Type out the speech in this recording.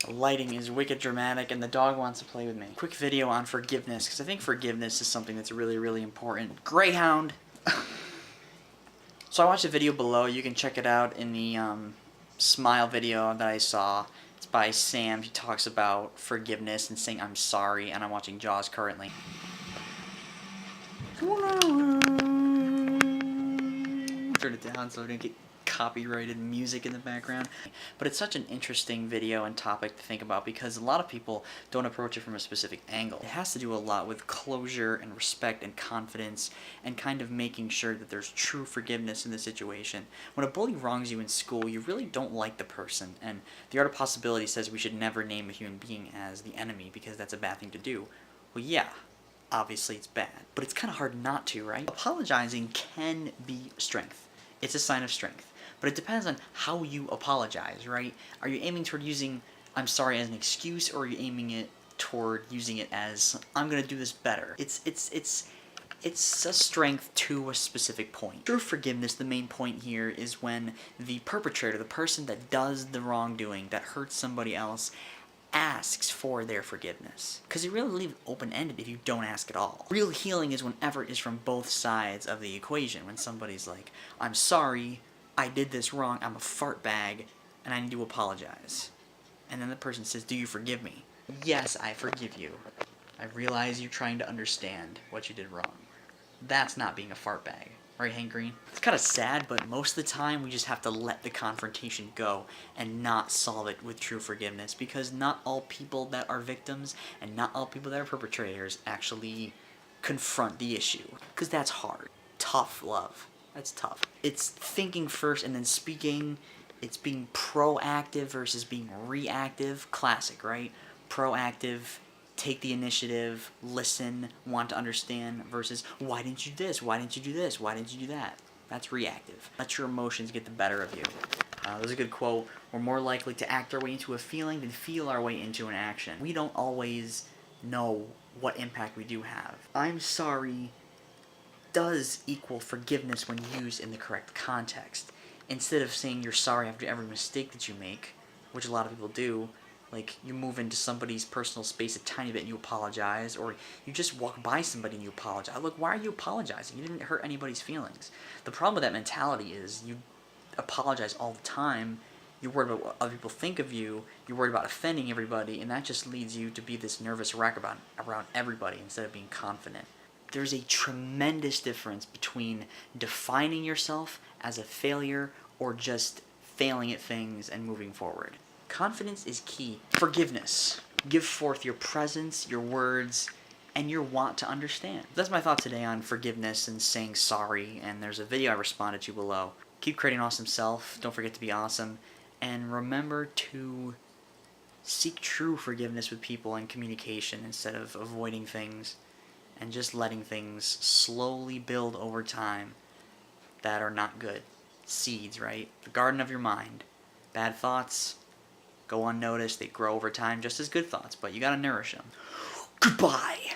The lighting is wicked dramatic and the dog wants to play with me. Quick video on forgiveness, because I think forgiveness is something that's really, really important. Greyhound! So I watched a video below. You can check it out in the smile video that I saw. It's by Sam. He talks about forgiveness and saying I'm sorry, and I'm watching Jaws currently. Turn it down so I don't get copyrighted music in the background. But it's such an interesting video and topic to think about because a lot of people don't approach it from a specific angle. It has to do a lot with closure and respect and confidence and kind of making sure that there's true forgiveness in the situation. When a bully wrongs you in school, you really don't like the person, and the art of possibility says we should never name a human being as the enemy because that's a bad thing to do. Well, yeah. Obviously it's bad, but it's kind of hard not to, right? Apologizing can be strength. It's a sign of strength. But it depends on how you apologize, right? Are you aiming toward using I'm sorry as an excuse, or are you aiming it toward using it as I'm gonna do this better? It's a strength to a specific point. True forgiveness, the main point here, is when the perpetrator, the person that does the wrongdoing, that hurts somebody else, asks for their forgiveness. Because you really leave it open-ended if you don't ask at all. Real healing is when effort is from both sides of the equation. When somebody's like, I'm sorry, I did this wrong, I'm a fart bag, and I need to apologize. And then the person says, do you forgive me? Yes, I forgive you. I realize you're trying to understand what you did wrong. That's not being a fart bag. Right, Hank Green? It's kind of sad, but most of the time we just have to let the confrontation go and not solve it with true forgiveness, because not all people that are victims and not all people that are perpetrators actually confront the issue, because that's hard. Tough love. That's tough. It's thinking first and then speaking. It's being proactive versus being reactive. Classic, right? Proactive, take the initiative, listen, want to understand, versus why didn't you do this? Why didn't you do this? Why didn't you do that? That's reactive. Let your emotions get the better of you. There's a good quote: we're more likely to act our way into a feeling than feel our way into an action. We don't always know what impact we do have. I'm sorry does equal forgiveness when used in the correct context. Instead of saying you're sorry after every mistake that you make, which a lot of people do, like you move into somebody's personal space a tiny bit and you apologize, or you just walk by somebody and you apologize. Look, why are you apologizing? You didn't hurt anybody's feelings. The problem with that mentality is you apologize all the time, you're worried about what other people think of you, you're worried about offending everybody, and that just leads you to be this nervous wreck around everybody instead of being confident. There's a tremendous difference between defining yourself as a failure or just failing at things and moving forward. Confidence is key. Forgiveness. Give forth your presence, your words, and your want to understand. That's my thought today on forgiveness and saying sorry, and there's a video I responded to below. Keep creating an awesome self. Don't forget to be awesome. And remember to seek true forgiveness with people and communication instead of avoiding things and just letting things slowly build over time that are not good. Seeds, right? The garden of your mind. Bad thoughts go unnoticed. They grow over time just as good thoughts, but you gotta nourish them. Goodbye!